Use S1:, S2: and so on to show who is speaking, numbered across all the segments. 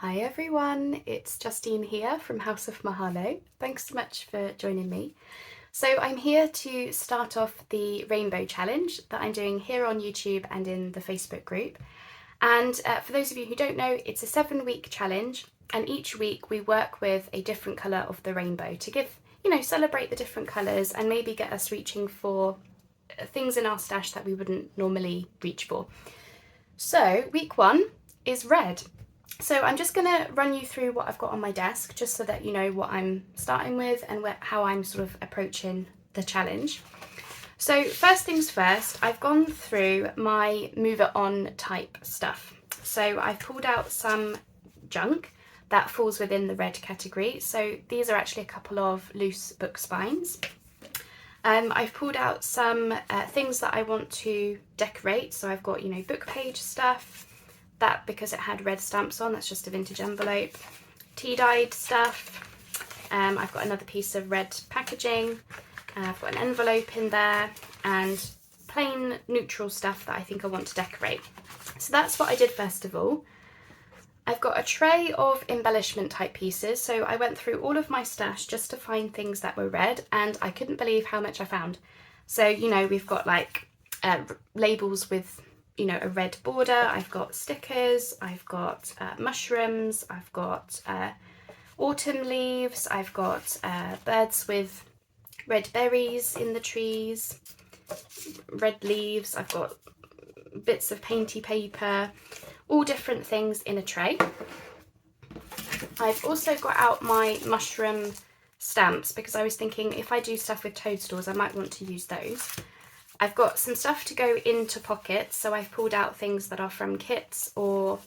S1: Hi everyone, it's Justine here from House of Mahalo. Thanks so much for joining me. So I'm here to start off the Rainbow Challenge that I'm doing here on YouTube and in the Facebook group. And for those of you who don't know, it's a 7-week challenge, and each week we work with a different colour of the rainbow to give, celebrate the different colours and maybe get us reaching for things in our stash that we wouldn't normally reach for. So week 1 is red. So I'm just going to run you through what I've got on my desk just so that you know what I'm starting with and how I'm sort of approaching the challenge. So first things first, I've gone through my move it on type stuff. So I've pulled out some junk that falls within the red category. So these are actually a couple of loose book spines. I've pulled out some things that I want to decorate. So I've got, book page stuff. That, because it had red stamps on, that's just a vintage envelope. Tea-dyed stuff. I've got another piece of red packaging. I've got an envelope in there and plain neutral stuff that I think I want to decorate. So that's what I did first of all. I've got a tray of embellishment type pieces, so I went through all of my stash just to find things that were red, and I couldn't believe how much I found. So, we've got like labels with a red border, I've got stickers, I've got mushrooms, I've got autumn leaves, I've got birds with red berries in the trees, red leaves, I've got bits of painty paper, all different things in a tray. I've also got out my mushroom stamps because I was thinking if I do stuff with toadstools I might want to use those. I've got some stuff to go into pockets, so I've pulled out things that are from kits or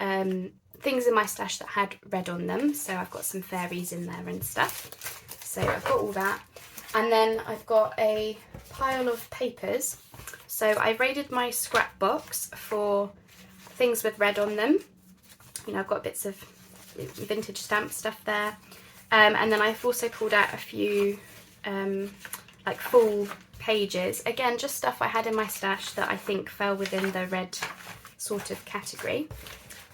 S1: things in my stash that had red on them. So I've got some fairies in there and stuff. So I've got all that. And then I've got a pile of papers. So I've raided my scrap box for things with red on them. I've got bits of vintage stamp stuff there. And then I've also pulled out a few like full pages, again just stuff I had in my stash that I think fell within the red sort of category.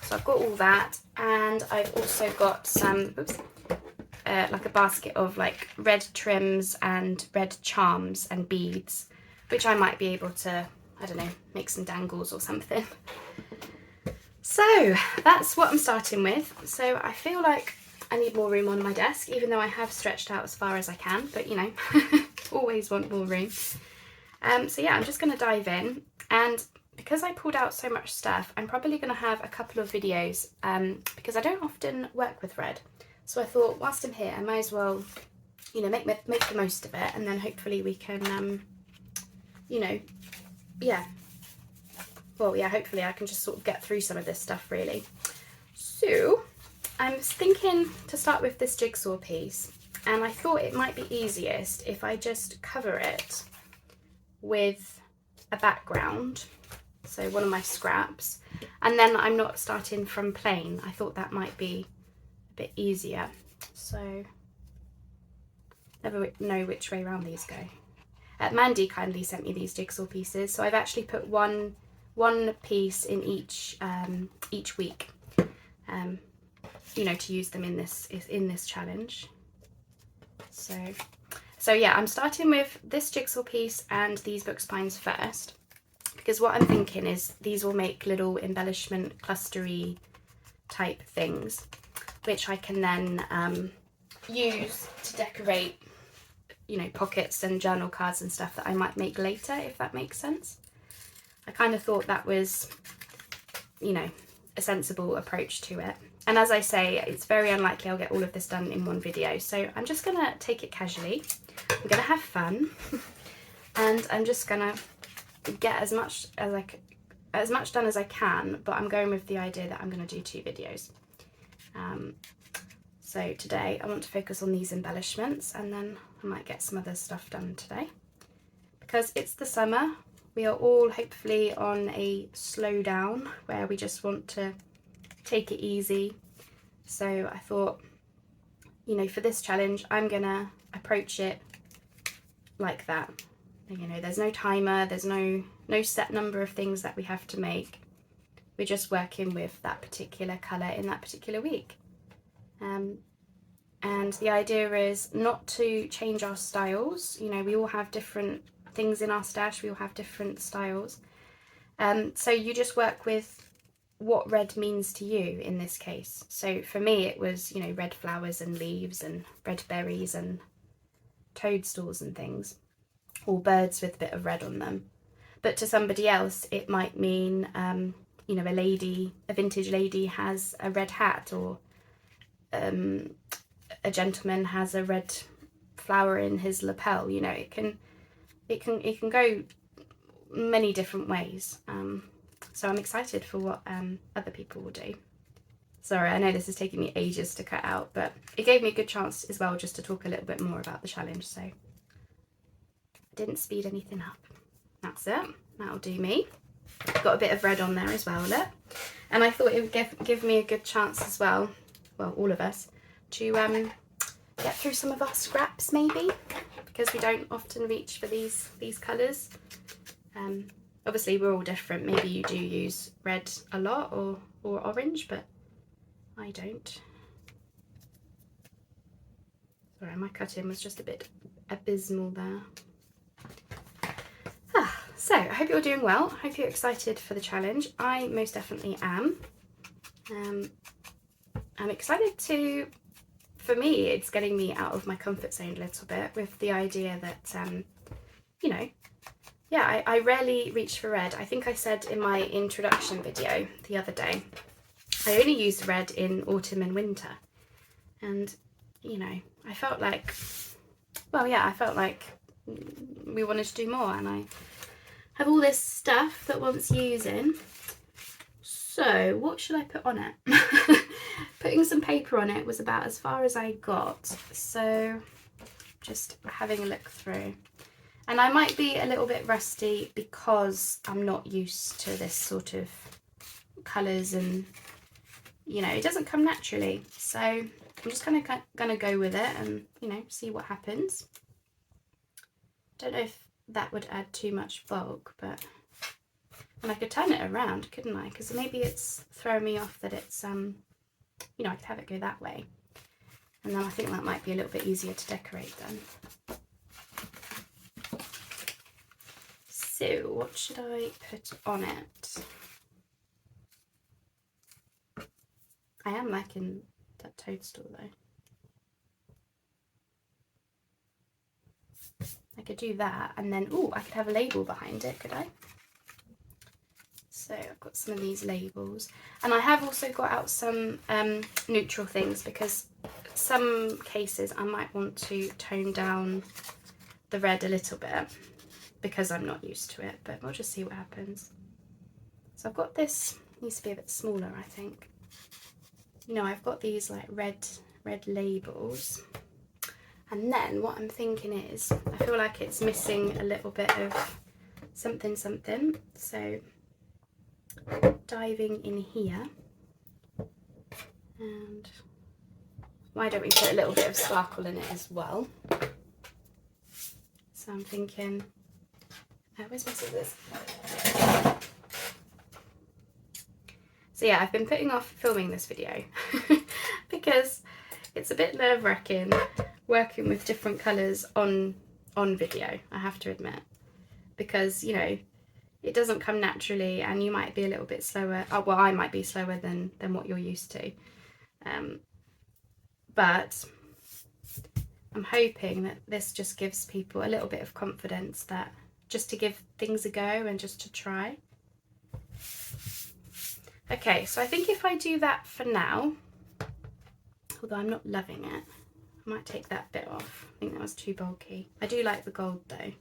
S1: So I've got all that, and I've also got some like a basket of like red trims and red charms and beads, which I might be able to, I don't know, make some dangles or something. So that's what I'm starting with. So I feel like I need more room on my desk, even though I have stretched out as far as I can, but always want more room. So yeah, I'm just going to dive in, and because I pulled out so much stuff, I'm probably going to have a couple of videos because I don't often work with red. So I thought whilst I'm here, I might as well, make the most of it, and then hopefully we can, hopefully I can just sort of get through some of this stuff really. So I'm thinking to start with this jigsaw piece, and I thought it might be easiest if I just cover it with a background, so one of my scraps, and then I'm not starting from plain. I thought that might be a bit easier, so never know which way around these go. Mandy kindly sent me these jigsaw pieces, so I've actually put one piece in each week, to use them in this challenge. So yeah, I'm starting with this jigsaw piece and these book spines first, because what I'm thinking is these will make little embellishment clustery type things, which I can then use to decorate, pockets and journal cards and stuff that I might make later, if that makes sense. I kind of thought that was, a sensible approach to it. And as I say, it's very unlikely I'll get all of this done in one video. So I'm just going to take it casually. I'm going to have fun. And I'm just going to get as much done as I can. But I'm going with the idea that I'm going to do 2 videos. So today I want to focus on these embellishments. And then I might get some other stuff done today. Because it's the summer. We are all hopefully on a slow down where we just want to take it easy. So I thought, for this challenge, I'm gonna approach it like that. There's no timer, there's no set number of things that we have to make. we're just working with that particular colour in that particular week. And the idea is not to change our styles. You know, we all have different things in our stash, we all have different styles. So you just work with what red means to you in this case. So for me it was, you know, red flowers and leaves and red berries and toadstools and things, or birds with a bit of red on them. But to somebody else it might mean, you know, a vintage lady has a red hat, or a gentleman has a red flower in his lapel. You know, it can go many different ways. So I'm excited for what other people will do. Sorry, I know this is taking me ages to cut out, but it gave me a good chance as well just to talk a little bit more about the challenge, so I didn't speed anything up. That's it, that'll do me. Got a bit of red on there as well, look. And I thought it would give me a good chance as well, all of us, to get through some of our scraps maybe, because we don't often reach for these colours. Obviously we're all different, maybe you do use red a lot or orange, but I don't. Sorry, my cutting was just a bit abysmal there. So I hope you're doing well. I hope you're excited for the challenge. I most definitely am. I'm excited to, for me, it's getting me out of my comfort zone a little bit with the idea that, you know, yeah, I rarely reach for red. I think I said in my introduction video the other day, I only use red in autumn and winter. And, you know, I felt like, well, yeah, I felt like we wanted to do more, and I have all this stuff that wants using. So what should I put on it? Putting some paper on it was about as far as I got. So just having a look through. And I might be a little bit rusty because I'm not used to this sort of colours, and, you know, it doesn't come naturally. So I'm just kind of gonna go with it and, you know, see what happens. Don't know if that would add too much bulk, but, and I could turn it around, couldn't I? Because maybe it's throwing me off that it's, you know, I could have it go that way. And then I think that might be a little bit easier to decorate then. So what should I put on it? I am liking that toadstool though. I could do that, and then, oh, I could have a label behind it, could I? So I've got some of these labels, and I have also got out some neutral things, because some cases I might want to tone down the red a little bit because I'm not used to it, but we'll just see what happens. So I've got this, needs to be a bit smaller, I think. You know, I've got these like red labels. And then what I'm thinking is, I feel like it's missing a little bit of something. So diving in here, and why don't we put a little bit of sparkle in it as well? So I'm thinking, where's my scissors? So yeah, I've been putting off filming this video because it's a bit nerve-wracking working with different colours on video, I have to admit, because, you know, it doesn't come naturally, and you might be a little bit slower. Oh, well, I might be slower than what you're used to, but I'm hoping that this just gives people a little bit of confidence, that just to give things a go and just to try. Okay, so I think if I do that for now, although I'm not loving it, I might take that bit off. I think that was too bulky. I do like the gold though.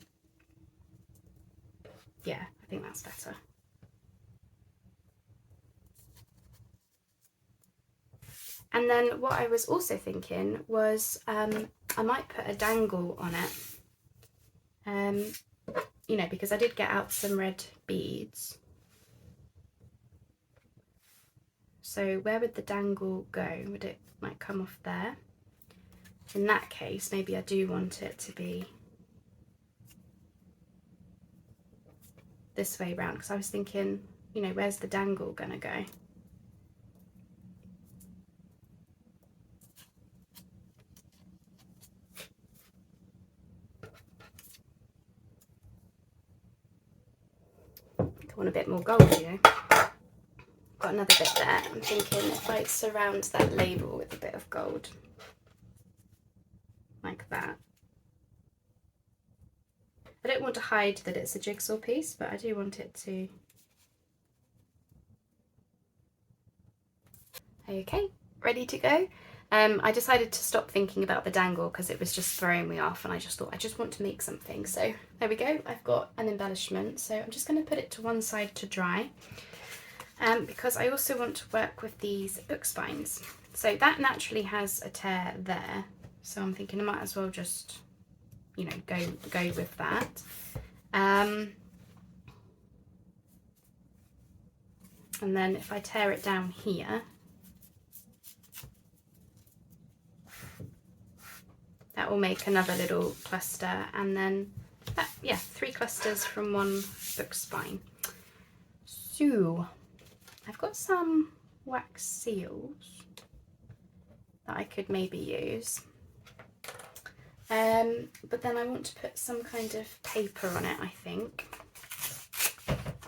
S1: Yeah, I think that's better. And then what I was also thinking was I might put a dangle on it. You know, because I did get out some red beads. So where would the dangle go? Would it like come off there? In that case, maybe I do want it to be this way round, because I was thinking you know, where's the dangle gonna go? I want a bit more gold, you know. Got another bit there. I'm thinking if I surround that label with a bit of gold, like that. I don't want to hide that it's a jigsaw piece, but I do want it to. Okay, ready to go. I decided to stop thinking about the dangle because it was just throwing me off, and I just thought I just want to make something. So there we go. I've got an embellishment. So I'm just going to put it to one side to dry. Because I also want to work with these book spines. So that naturally has a tear there. So I'm thinking I might as well just, you know, go with that. And then if I tear it down here, that will make another little cluster, and then that, yeah, 3 clusters from one book spine. So I've got some wax seals that I could maybe use, but then I want to put some kind of paper on it. I think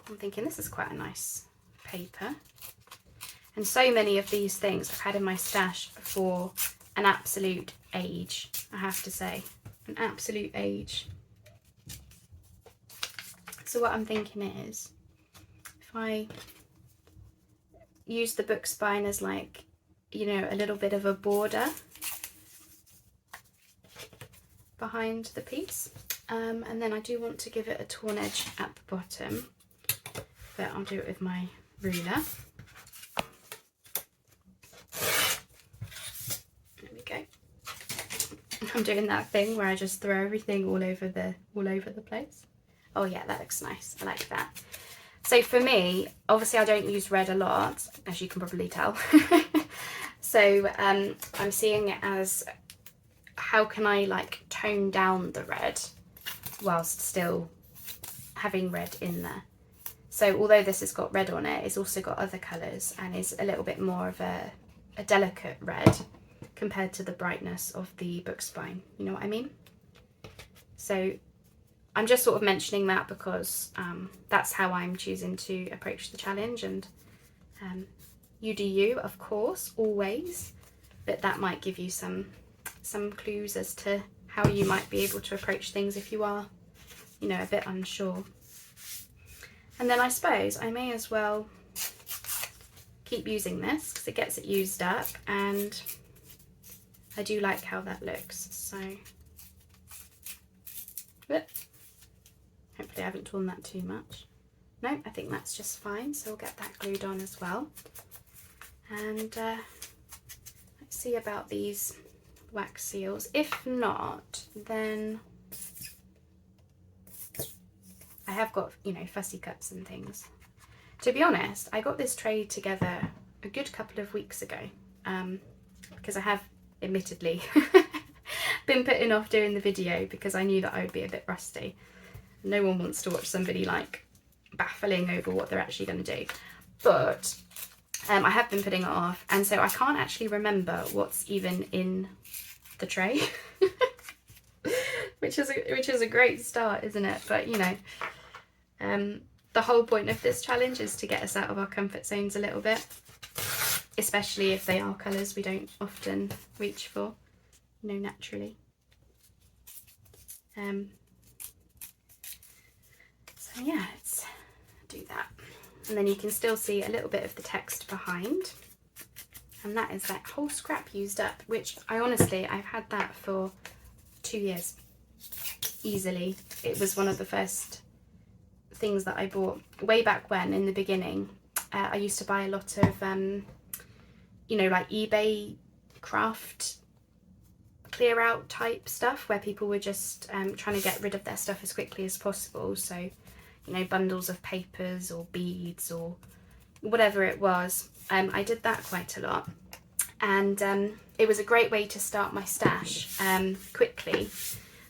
S1: I'm thinking this is quite a nice paper, and so many of these things I've had in my stash for an absolute age, I have to say, an absolute age. So what I'm thinking is, if I use the book spine as, like, you know, a little bit of a border behind the piece, and then I do want to give it a torn edge at the bottom, but I'll do it with my ruler. There we go. I'm doing that thing where I just throw everything all over the place. Oh yeah, that looks nice. I like that. So for me, obviously I don't use red a lot, as you can probably tell. So I'm seeing it as, how can I like tone down the red whilst still having red in there. So although this has got red on it, it's also got other colours and is a little bit more of a delicate red compared to the brightness of the book spine, you know what I mean? So I'm just sort of mentioning that because that's how I'm choosing to approach the challenge, and you do you, of course, always, but that might give you some clues as to how you might be able to approach things if you are, you know, a bit unsure. And then I suppose I may as well keep using this because it gets it used up, and I do like how that looks. So hopefully I haven't torn that too much. No, I think that's just fine, so we'll get that glued on as well. And let's see about these wax seals. If not, then I have got, you know, fussy cups and things. To be honest, I got this tray together a good couple of weeks ago, because I have admittedly been putting off doing the video because I knew that I would be a bit rusty. No one wants to watch somebody like baffling over what they're actually going to do. But I have been putting it off, and so I can't actually remember what's even in the tray. which is a great start, isn't it? But you know, the whole point of this challenge is to get us out of our comfort zones a little bit, especially if they are colours we don't often reach for, you know, naturally. So yeah, let's do that. And then you can still see a little bit of the text behind. And that is that whole scrap used up, which I've had that for 2 years, easily. It was one of the first things that I bought way back when, in the beginning. I used to buy a lot of, you know, like eBay craft clear out type stuff where people were just trying to get rid of their stuff as quickly as possible. So, you know, bundles of papers or beads or whatever it was. I did that quite a lot, and it was a great way to start my stash quickly,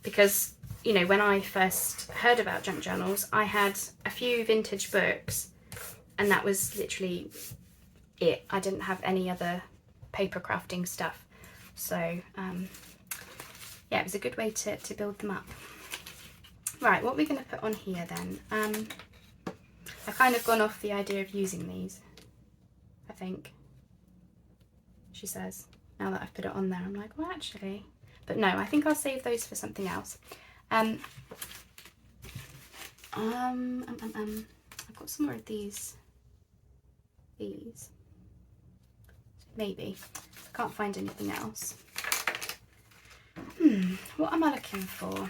S1: because, you know, when I first heard about junk journals, I had a few vintage books and that was literally it. I didn't have any other paper crafting stuff, so yeah, it was a good way to build them up. Right, what we're going to put on here then, I've kind of gone off the idea of using these, I think, she says. Now that I've put it on there, I'm like, well, actually, but no, I think I'll save those for something else. I've got some more of these, maybe. I can't find anything else. What am I looking for?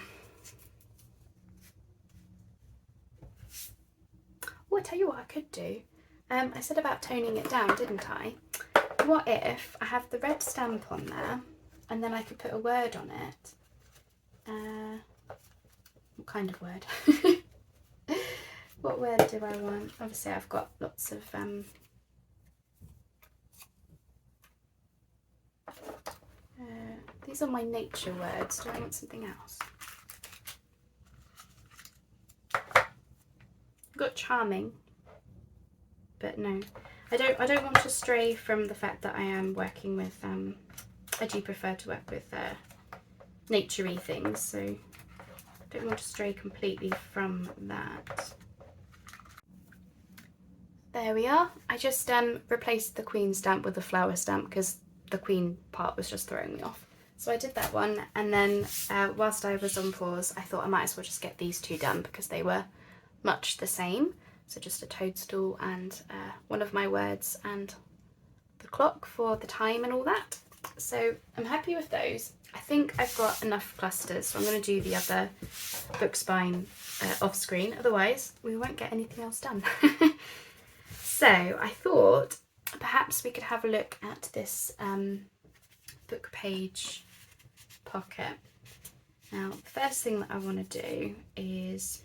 S1: Oh, I tell you what I could do. I said about toning it down, didn't I? What if I have the red stamp on there, and then I could put a word on it? What kind of word? What word do I want? Obviously I've got lots of these are my nature words. Do I want something else? I've got charming, but no, I don't want to stray from the fact that I am working with I do prefer to work with nature-y things, so I don't want to stray completely from that. There we are. I just replaced the queen stamp with the flower stamp because the queen part was just throwing me off. So I did that one, and then whilst I was on pause, I thought I might as well just get these two done because they were much the same. So just a toadstool and one of my words and the clock for the time and all that. So I'm happy with those. I think I've got enough clusters, so I'm going to do the other book spine off screen, otherwise we won't get anything else done. So I thought perhaps we could have a look at this book page pocket. Now, the first thing that I want to do is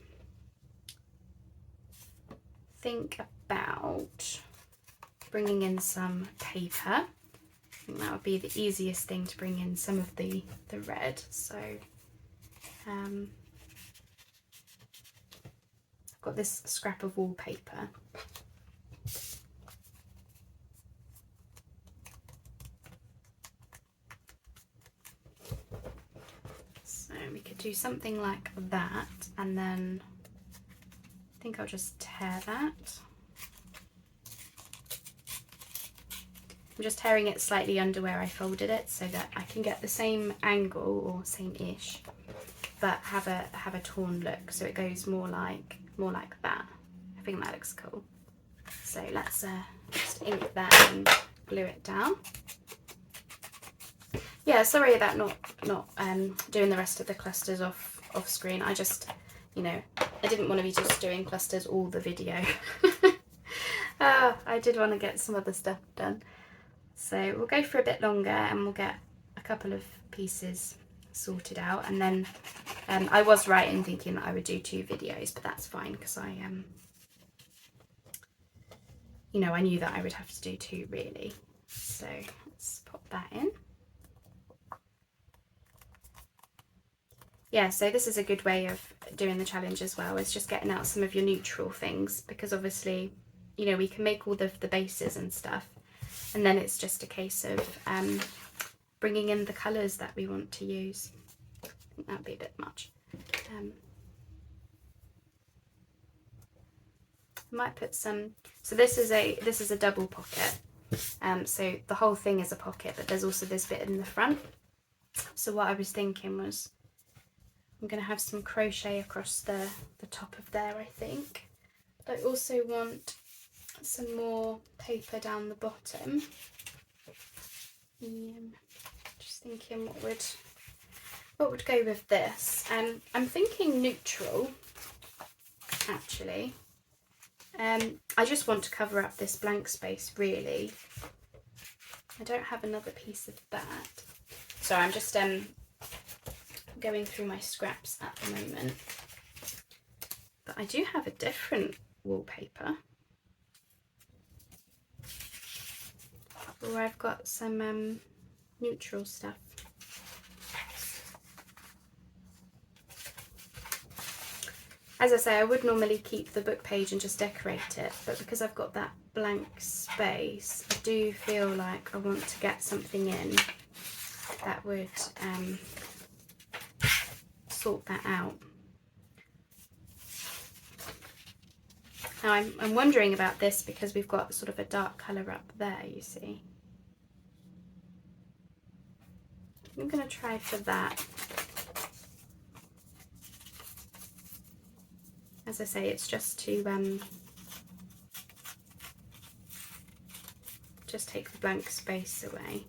S1: think about bringing in some paper. I think that would be the easiest thing, to bring in some of the red. So I've got this scrap of wallpaper. So we could do something like that, and then I think I'll just tear that. I'm just tearing it slightly under where I folded it so that I can get the same angle, or same-ish, but have a torn look, so it goes more like that. I think that looks cool. So let's just ink that and glue it down. Yeah, sorry about not doing the rest of the clusters off screen. I just, you know, I didn't want to be just doing clusters all the video. I did want to get some other stuff done. So we'll go for a bit longer and we'll get a couple of pieces sorted out, and then I was right in thinking that I would do 2 videos, but that's fine because I you know, I knew that I would have to do 2 really. So let's pop that in. Yeah, so this is a good way of doing the challenge as well, is just getting out some of your neutral things, because obviously, you know, we can make all the bases and stuff, and then it's just a case of bringing in the colours that we want to use. I think that would be a bit much. I might put some, so this is a double pocket, so the whole thing is a pocket, but there's also this bit in the front. So what I was thinking was, I'm going to have some crochet across the top of there, I think. But I also want some more paper down the bottom. Just thinking what would go with this. I'm thinking neutral, actually. I just want to cover up this blank space, really. I don't have another piece of that. So I'm just going through my scraps at the moment, but I do have a different wallpaper where I've got some neutral stuff. As I say, I would normally keep the book page and just decorate it, but because I've got that blank space, I do feel like I want to get something in that would sort that out. Now I'm wondering about this because we've got sort of a dark colour up there, you see. I'm going to try for that. As I say, it's just to just take the blank space away.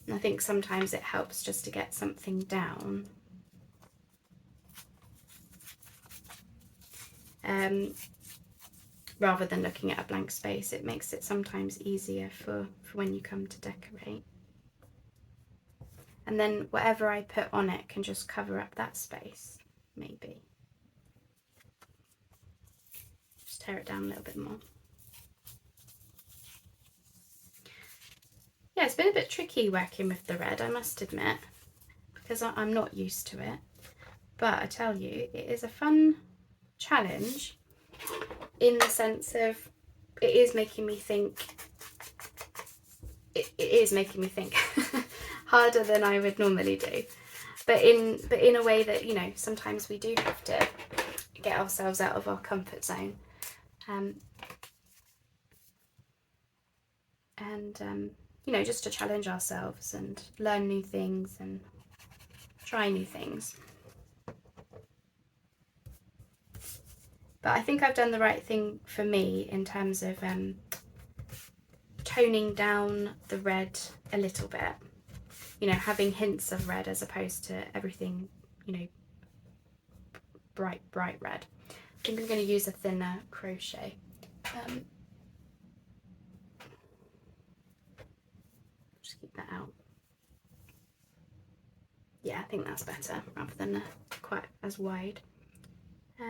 S1: And I think sometimes it helps just to get something down. Rather than looking at a blank space, it makes it sometimes easier for when you come to decorate. And then whatever I put on it can just cover up that space, maybe. Just tear it down a little bit more. Yeah, it's been a bit tricky working with the red, I must admit, because I'm not used to it. But I tell you, it is a fun challenge in the sense of it is making me think. It is making me think harder than I would normally do, but in a way that, you know, sometimes we do have to get ourselves out of our comfort zone, you know, just to challenge ourselves and learn new things and try new things. But I think I've done the right thing for me in terms of toning down the red a little bit, you know, having hints of red as opposed to everything, you know, bright red. I think I'm going to use a thinner crochet. Just keep that out. Yeah, I think that's better rather than quite as wide. So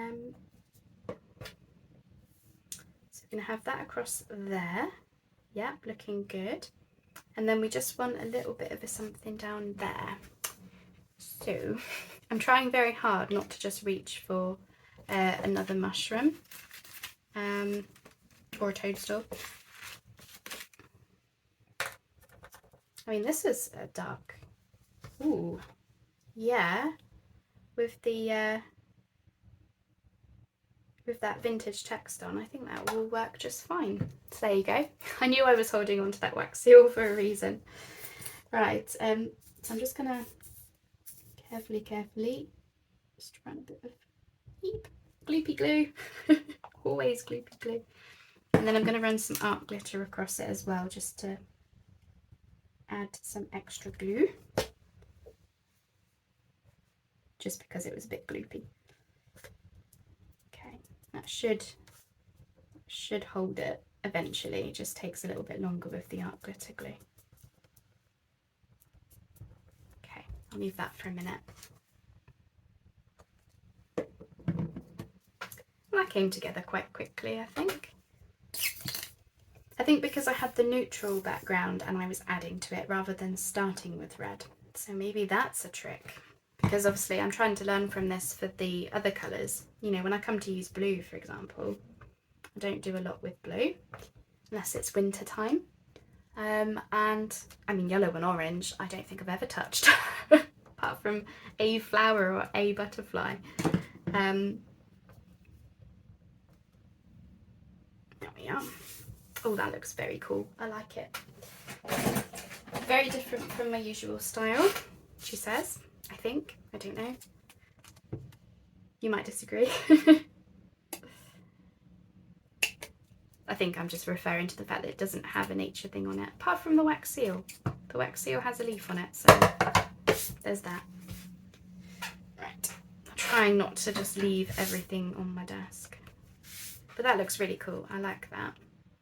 S1: we're going to have that across there. Yeah, looking good. And then we just want a little bit of something down there. So I'm trying very hard not to just reach for another mushroom or a toadstool. I mean, this is a dark. Ooh, yeah, with the with that vintage text on, I think that will work just fine. So there you go. I knew I was holding on to that wax seal for a reason. Right, so I'm just gonna carefully just run a bit of gloopy glue. Always gloopy glue. And then I'm going to run some art glitter across it as well, just to add some extra glue, just because it was a bit gloopy. Okay, that should hold it eventually. It just takes a little bit longer with the art glitter glue. Okay, I'll leave that for a minute. That came together quite quickly, I think. I think because I had the neutral background and I was adding to it rather than starting with red. So maybe that's a trick. Because obviously I'm trying to learn from this for the other colours. You know, when I come to use blue, for example, I don't do a lot with blue unless it's winter time. And I mean, yellow and orange, I don't think I've ever touched apart from a flower or a butterfly. There we are. Oh, that looks very cool. I like it. Very different from my usual style, she says. I think. I don't know. You might disagree. I think I'm just referring to the fact that it doesn't have a nature thing on it, apart from the wax seal. The wax seal has a leaf on it, so there's that. Right. I'm trying not to just leave everything on my desk. But that looks really cool. I like that.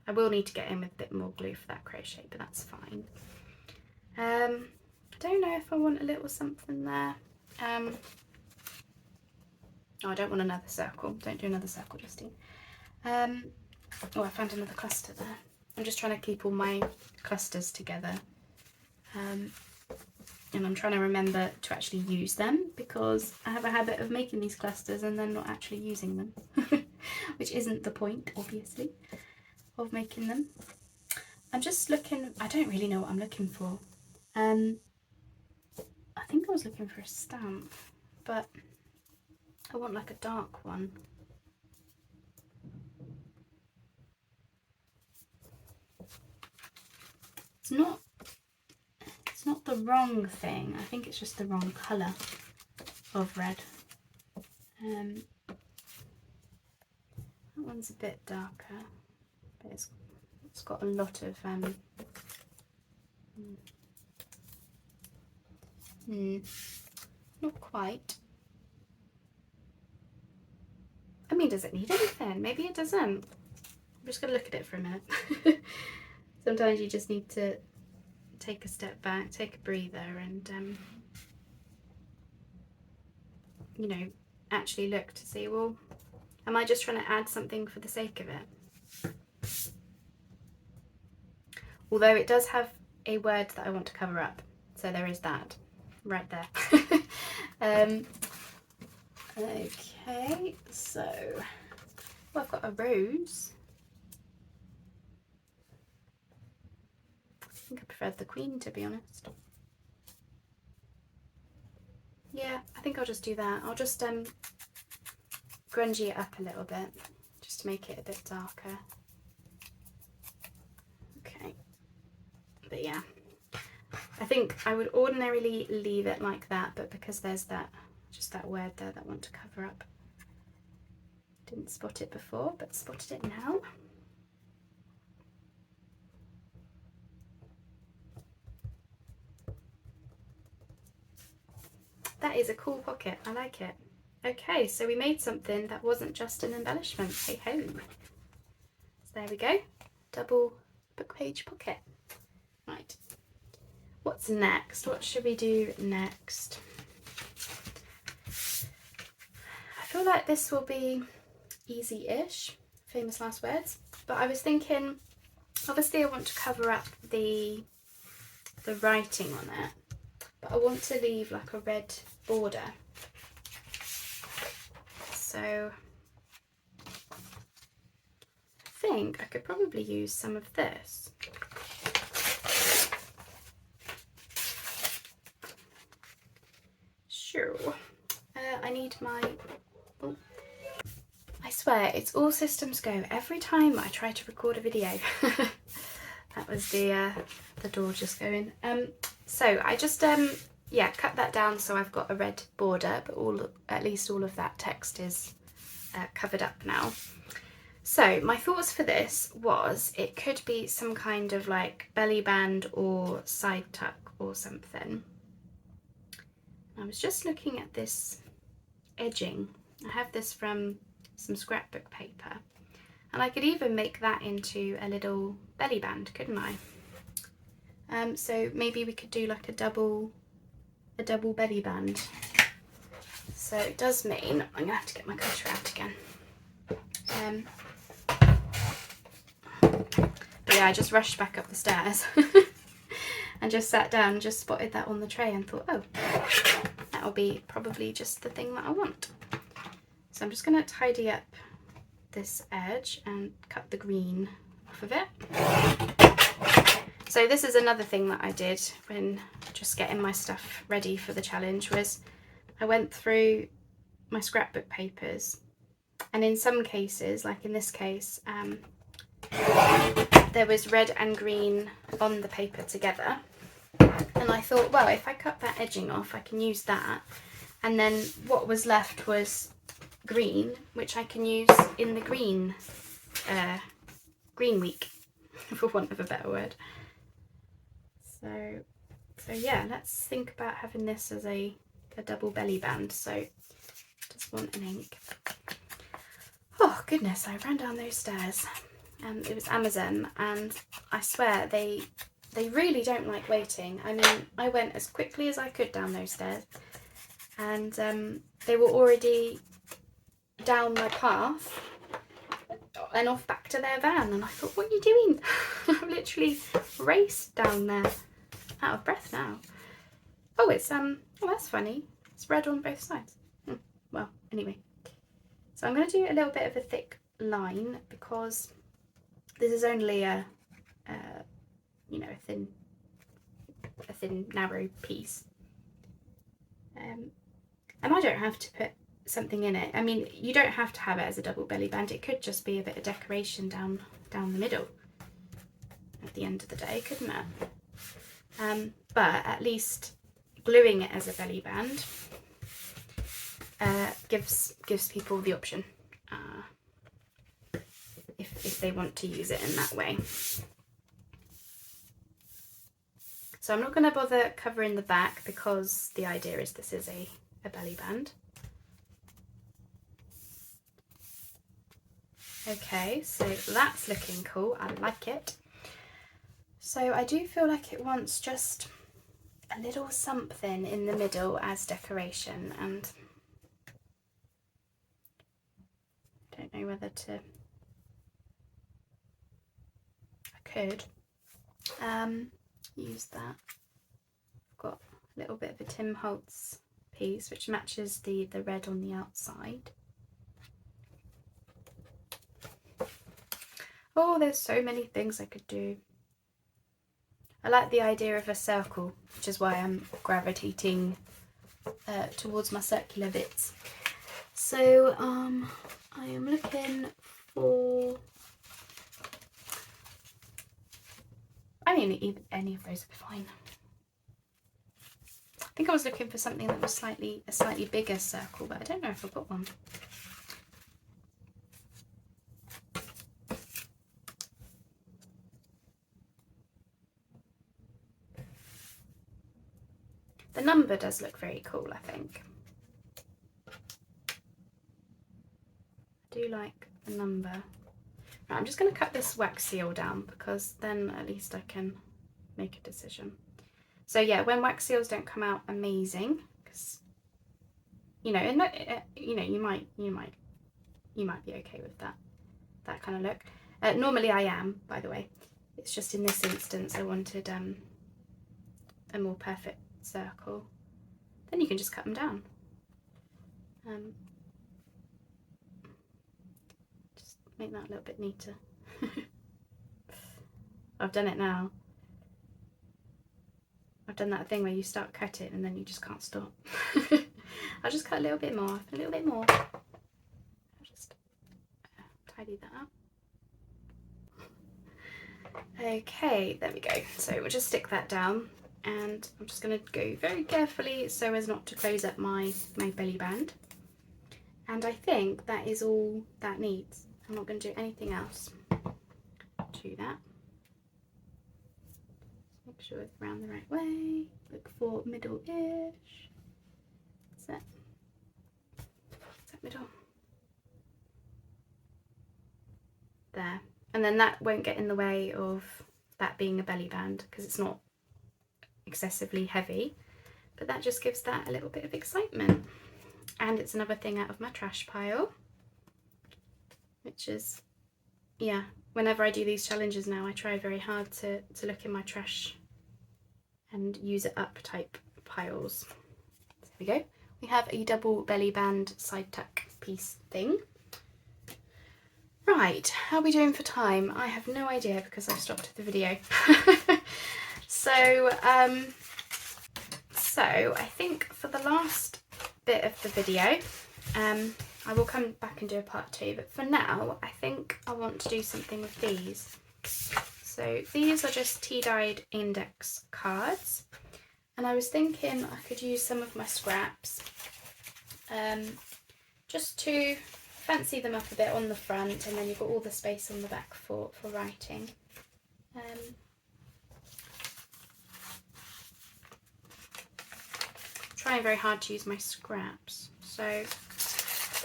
S1: I will need to get in with a bit more glue for that crochet, but that's fine. I don't know if I want a little something there. Oh, I don't want another circle. Don't do another circle, Justine. Oh, I found another cluster there. I'm just trying to keep all my clusters together. and I'm trying to remember to actually use them, because I have a habit of making these clusters and then not actually using them, which isn't the point, obviously, of making them. I'm just looking, I don't really know what I'm looking for. I think I was looking for a stamp, but I want like a dark one. It's not the wrong thing. I think it's just the wrong colour of red. That one's a bit darker, but it's got a lot of not quite. I mean, does it need anything? Maybe it doesn't. I'm just gonna look at it for a minute. Sometimes you just need to take a step back, take a breather, and you know, actually look to see, well, am I just trying to add something for the sake of it? Although it does have a word that I want to cover up, so there is that right there. Okay, so well, I've got a rose. I think I preferred the queen, to be honest. Yeah, I think I'll just do that. I'll just grungy it up a little bit, just to make it a bit darker. Okay, but yeah, I think I would ordinarily leave it like that, but because there's that, just that word there that I want to cover up. Didn't spot it before, but spotted it now. That is a cool pocket, I like it. Okay, so we made something that wasn't just an embellishment, hey ho. So there we go, double book page pocket. Right, what's next? What should we do next? I feel like this will be easy-ish, famous last words, but I was thinking, obviously I want to cover up the writing on it, but I want to leave like a red border. So I think I could probably use some of this. Sure. I need my... Oh. I swear, it's all systems go every time I try to record a video. That was the door just going. So I just yeah, cut that down so I've got a red border, but at least all of that text is covered up now. So my thoughts for this was it could be some kind of like belly band or side tuck or something. I was just looking at this edging. I have this from some scrapbook paper, and I could even make that into a little belly band, couldn't I? So maybe we could do like a double belly band. So it does mean I'm gonna have to get my cutter out again. But yeah, I just rushed back up the stairs and just sat down and just spotted that on the tray and thought, oh, that'll be probably just the thing that I want. So I'm just gonna tidy up this edge and cut the green off of it. So this is another thing that I did when just getting my stuff ready for the challenge, was I went through my scrapbook papers, and in some cases, like in this case, there was red and green on the paper together, and I thought, well, if I cut that edging off, I can use that, and then what was left was green, which I can use in the green week, for want of a better word. So yeah, let's think about having this as a double belly band. So just want an ink. Oh goodness, I ran down those stairs, and it was Amazon, and I swear they really don't like waiting. I mean, I went as quickly as I could down those stairs, and they were already down my path and off back to their van, and I thought, what are you doing? I've literally raced down there. Out of breath now. Oh, Oh, it's oh, that's funny. It's red on both sides. Well, anyway. So I'm going to do a little bit of a thick line because this is only you know, a thin narrow piece. And I don't have to put something in it. I mean, you don't have to have it as a double belly band. It could just be a bit of decoration down the middle at the end of the day, couldn't it? But at least gluing it as a belly band gives people the option if they want to use it in that way. So I'm not going to bother covering the back because the idea is this is a belly band. Okay, so that's looking cool. I like it. So I do feel like it wants just a little something in the middle as decoration, and I don't know whether to, I could use that. I've got a little bit of a Tim Holtz piece which matches the red on the outside. Oh, there's so many things I could do. I like the idea of a circle, which is why I'm gravitating towards my circular bits. So I am looking for, I mean, any of those would be fine. I think I was looking for something that was a slightly bigger circle, but I don't know if I've got one. The number does look very cool, I think. I do like the number. Right, I'm just going to cut this wax seal down because then at least I can make a decision. So yeah, when wax seals don't come out amazing, because you know, and you know, you might be okay with that kind of look. Normally I am, by the way. It's just in this instance I wanted a more perfect circle. Then you can just cut them down. Just make that a little bit neater. I've done it now. I've done that thing where you start cutting and then you just can't stop. I'll just cut a little bit more, a little bit more. I'll just tidy that up. Okay, there we go. So we'll just stick that down, and I'm just going to go very carefully so as not to close up my belly band. And I think that is all that needs. I'm not going to do anything else to that. Make sure it's around the right way. Look for middle-ish. Is that middle? There. And then that won't get in the way of that being a belly band because it's not excessively heavy, but that just gives that a little bit of excitement. And it's another thing out of my trash pile, which is, yeah, whenever I do these challenges now, I try very hard to look in my trash and use it up type piles. So there we go. We have a double belly band side tuck piece thing. Right, how are we doing for time? I have no idea because I stopped the video. So I think for the last bit of the video, I will come back and do a part 2, but for now I think I want to do something with these. So these are just tea-dyed index cards, and I was thinking I could use some of my scraps just to fancy them up a bit on the front, and then you've got all the space on the back for writing. Trying very hard to use my scraps, so I'm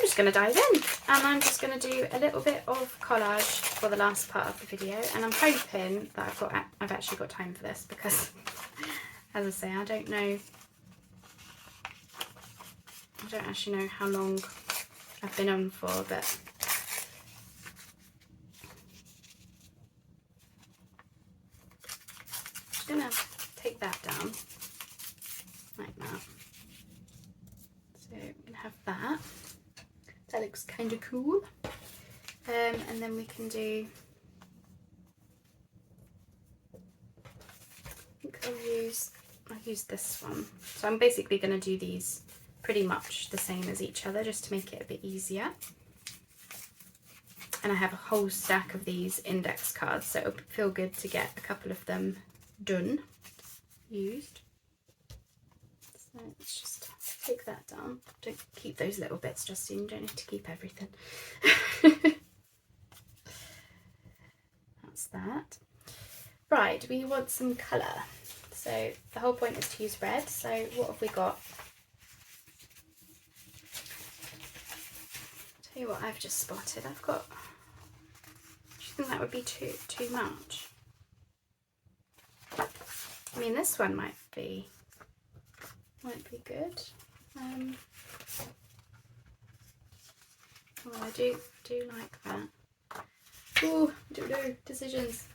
S1: just going to dive in, and I'm just going to do a little bit of collage for the last part of the video, and I'm hoping that I've actually got time for this because, as I say, I don't actually know how long I've been on for, but I'm just going to take that down. like that. So we can have that. That looks kind of cool. And then we can do, I think I'll use this one. So I'm basically going to do these pretty much the same as each other just to make it a bit easier. And I have a whole stack of these index cards, so it'll feel good to get a couple of them done, used. So let's just take that down. Don't keep those little bits, Justine, you don't need to keep everything. That's that. Right, we want some colour. So the whole point is to use red, so what have we got? Tell you what I've just spotted. I've got, do you think that would be too much? I mean, this one might be good. Oh, I do like that. Oh, I don't know, decisions.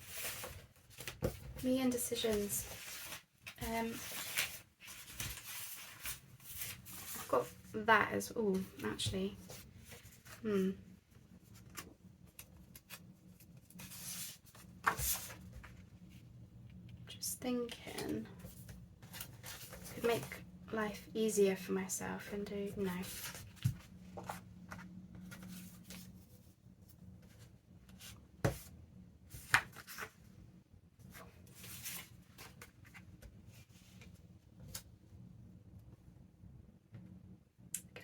S1: Me and decisions. I've got that as, oh, actually. Just thinking, could make life easier for myself and do, no.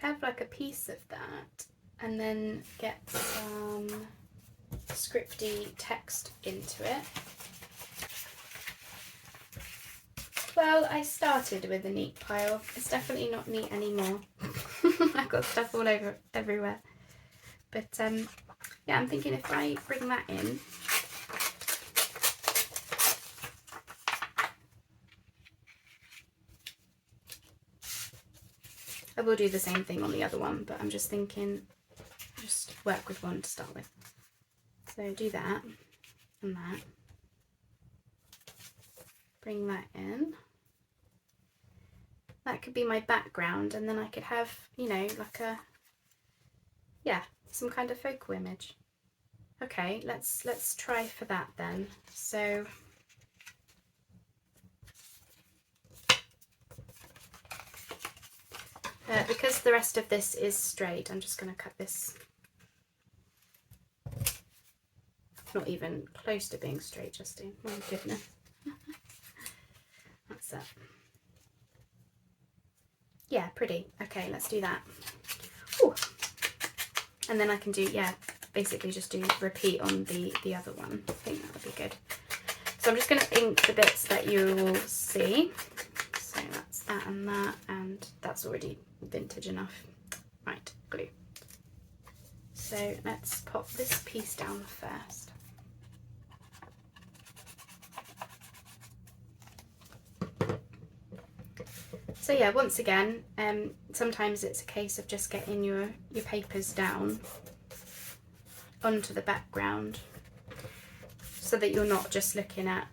S1: Have like a piece of that and then get some scripty text into it. Well, I started with a neat pile. It's definitely not neat anymore. I've got stuff all over everywhere. But yeah, I'm thinking if I bring that in, I will do the same thing on the other one, but I'm just thinking, just work with one to start with. So do that and that. Bring that in. That could be my background, and then I could have, you know, like a, yeah, some kind of focal image. Okay, let's try for that then. So because the rest of this is straight, I'm just going to cut this. Not even close to being straight, Justine. Oh my goodness. That's it. Yeah, pretty. Okay, let's do that. Ooh. And then I can do, yeah, basically just do repeat on the other one. I think that would be good. So I'm just going to ink the bits that you will see. So that's that, and that's already vintage enough. Right, glue. So let's pop this piece down first. So yeah, once again, sometimes it's a case of just getting your papers down onto the background so that you're not just looking at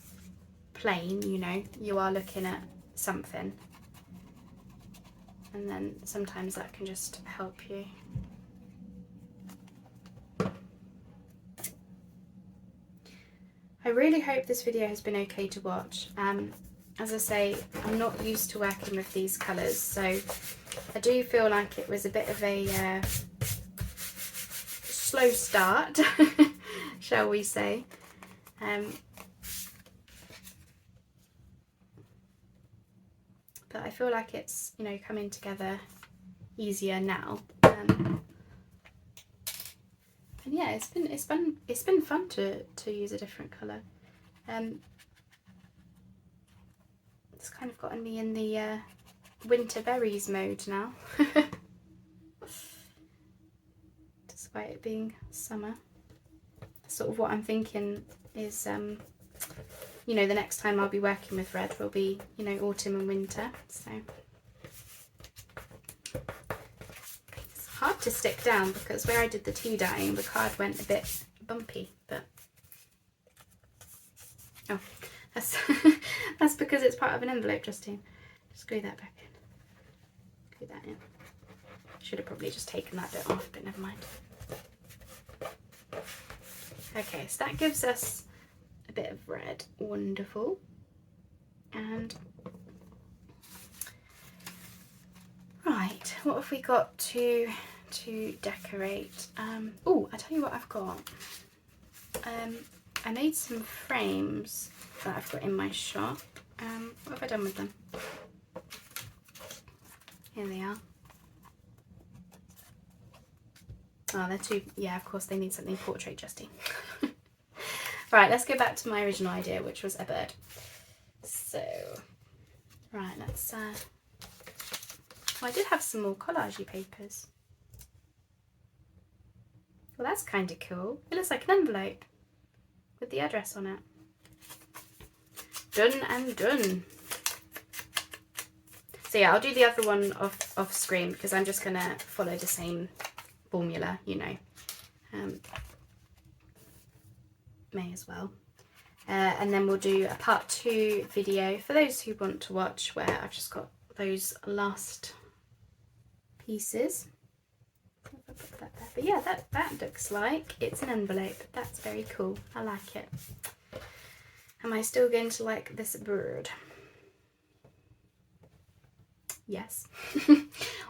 S1: plain, you know, you are looking at something. And then sometimes that can just help you. I really hope this video has been okay to watch. As I say, I'm not used to working with these colours, so I do feel like it was a bit of a slow start, shall we say. But I feel like it's, you know, coming together easier now. And yeah, it's been fun to use a different colour. It's kind of gotten me in the winter berries mode now, despite it being summer. Sort of what I'm thinking is, you know, the next time I'll be working with red will be, you know, autumn and winter. So it's hard to stick down because where I did the tea dyeing, the card went a bit bumpy, but oh, that's that's because it's part of an envelope, Justine. Just glue that back in. do that in. Should have probably just taken that bit off, but never mind. Okay, so that gives us a bit of red. Wonderful. And right, what have we got to decorate? Oh, I tell you what I've got. I made some frames that I've got in my shop. What have I done with them? Here they are. Oh, they're too, yeah, of course they need something portrait justy. Right, let's go back to my original idea, which was a bird. So, right, let's, oh, I did have some more collagey papers. Well, that's kind of cool. It looks like an envelope with the address on it. Done and done. So yeah, I'll do the other one off screen because I'm just going to follow the same formula, you know. May as well. And then we'll do a part 2 video for those who want to watch, where I've just got those last pieces. I'll put that there. But yeah, that looks like it's an envelope. That's very cool. I like it. Am I still going to like this bird? Yes.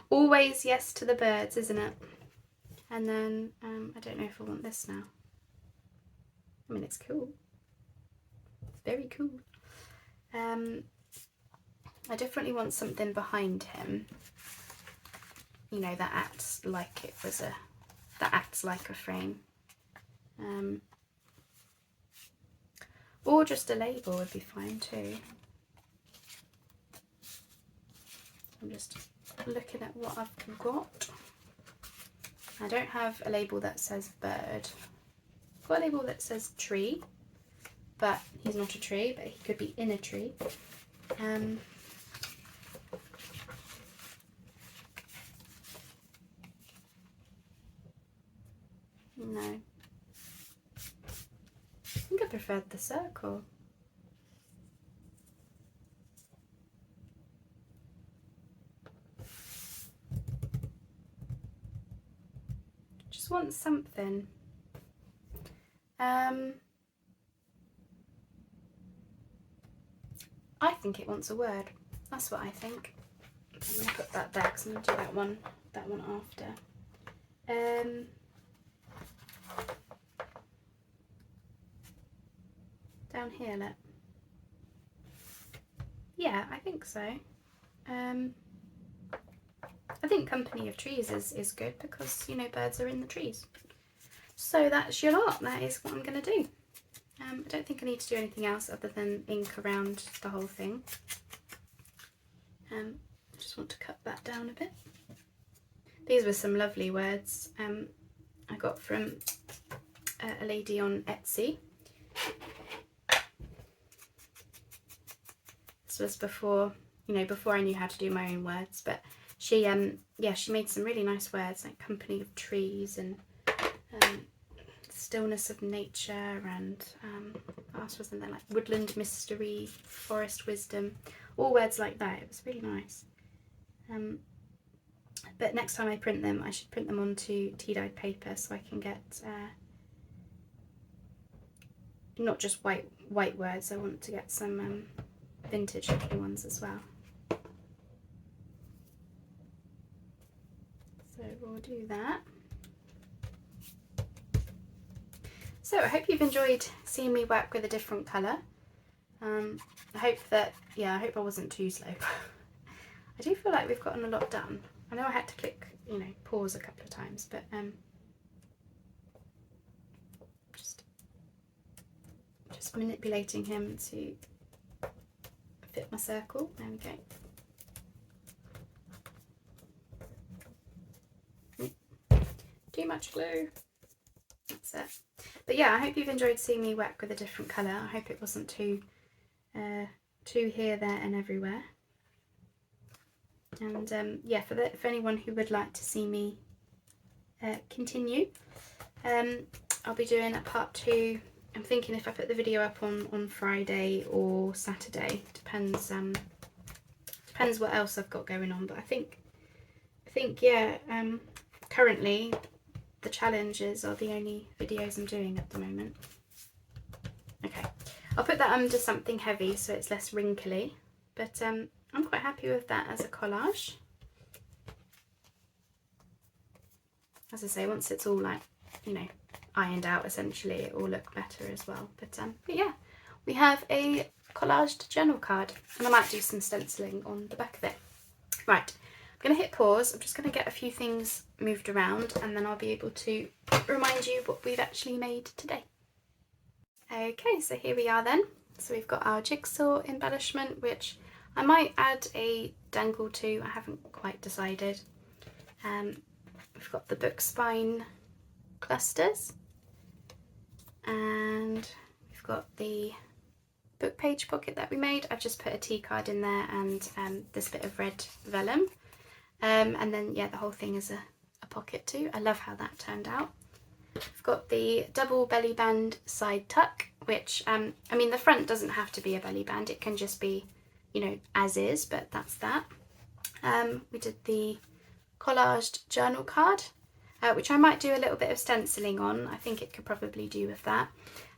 S1: Always yes to the birds, isn't it? And then I don't know if I want this now. I mean, it's cool. Very cool. I definitely want something behind him, you know, that acts like it was that acts like a frame. Or just a label would be fine too. I'm just looking at what I've got. I don't have a label that says bird. I've got a label that says tree, but he's not a tree, but he could be in a tree. No. I think I preferred the circle. Just want something. I think it wants a word. That's what I think. I'm going to put that there because I'm going to do that one after. Down here, look. Yeah, I think so. I think company of trees is good because, you know, birds are in the trees. So that's your lot. That is what I'm going to do. I don't think I need to do anything else other than ink around the whole thing. Just want to cut that down a bit. These were some lovely words I got from a lady on Etsy. This was before, you know, before I knew how to do my own words, but she yeah, she made some really nice words like company of trees and stillness of nature, and what else was in there, like woodland mystery, forest wisdom, all words like that. It was really nice. But next time I print them, I should print them onto tea-dyed paper so I can get not just white words. I want to get some vintage looking ones as well. So we'll do that. So I hope you've enjoyed seeing me work with a different colour. I hope that, yeah, I hope I wasn't too slow. I do feel like we've gotten a lot done. I know I had to click, you know, pause a couple of times, but just manipulating him to fit my circle. There we go. Too much glue. That's it. But yeah, I hope you've enjoyed seeing me work with a different colour. I hope it wasn't too here, there and everywhere. And yeah, for anyone who would like to see me continue, I'll be doing a part 2. I'm thinking if I put the video up on Friday or Saturday, depends what else I've got going on, but I think think, yeah, currently the challenges are the only videos I'm doing at the moment. Okay, I'll put that under something heavy so it's less wrinkly, but I'm quite happy with that as a collage. As I say, once it's all like, you know, ironed out, essentially, it will look better as well. But yeah, we have a collaged journal card, and I might do some stenciling on the back of it. Right, I'm going to hit pause. I'm just going to get a few things moved around, and then I'll be able to remind you what we've actually made today. Okay, so here we are then. So we've got our jigsaw embellishment, which I might add a dangle to. I haven't quite decided. We've got the book spine clusters, and we've got the book page pocket that we made. I've just put a T card in there and this bit of red vellum, and then yeah, the whole thing is a pocket too. I love how that turned out. I've got the double belly band side tuck, which I mean, the front doesn't have to be a belly band, it can just be, you know, as is, but that's that. We did the collaged journal card, which I might do a little bit of stenciling on. I think it could probably do with that.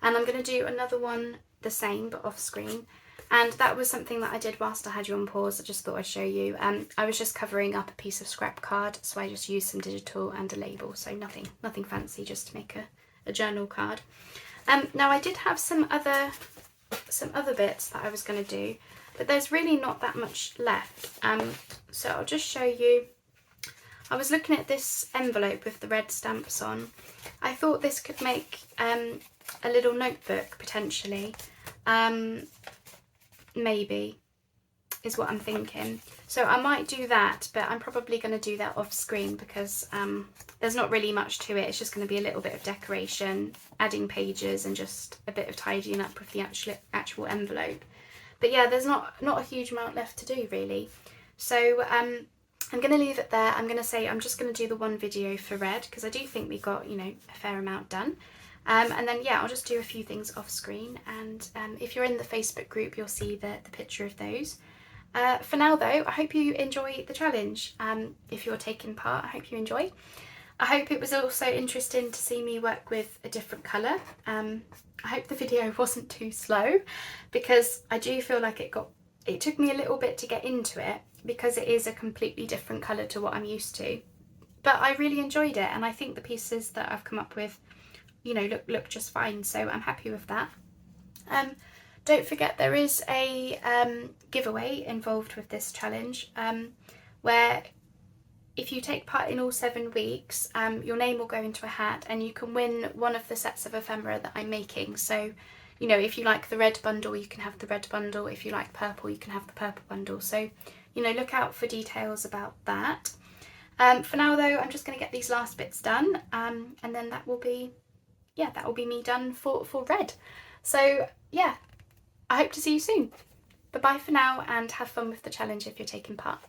S1: And I'm going to do another one the same but off screen, and that was something that I did whilst I had you on pause. I just thought I'd show you. I was just covering up a piece of scrap card, so I just used some digital and a label, so nothing fancy, just to make a journal card. Now I did have some other bits that I was going to do, but there's really not that much left, so I'll just show you. I was looking at this envelope with the red stamps on. I thought this could make a little notebook potentially, maybe, is what I'm thinking. So I might do that, but I'm probably going to do that off screen because there's not really much to it. It's just going to be a little bit of decoration, adding pages, and just a bit of tidying up with the actual envelope. But yeah, there's not a huge amount left to do really. So I'm going to leave it there. I'm going to say I'm just going to do the one video for red because I do think we got, you know, a fair amount done. And then yeah, I'll just do a few things off screen, and if you're in the Facebook group you'll see the picture of those. For now though, I hope you enjoy the challenge. If you're taking part, I hope you enjoy. I hope it was also interesting to see me work with a different colour. I hope the video wasn't too slow, because I do feel like it took me a little bit to get into it because it is a completely different colour to what I'm used to. But I really enjoyed it, and I think the pieces that I've come up with, you know, look just fine, so I'm happy with that. Don't forget there is a giveaway involved with this challenge, where if you take part in all 7 weeks, your name will go into a hat and you can win one of the sets of ephemera that I'm making. So, you know, if you like the red bundle, you can have the red bundle. If you like purple, you can have the purple bundle. So, you know, look out for details about that. For now though, I'm just going to get these last bits done, and then that will be me done for red. So yeah, I hope to see you soon. Bye bye for now, and have fun with the challenge if you're taking part.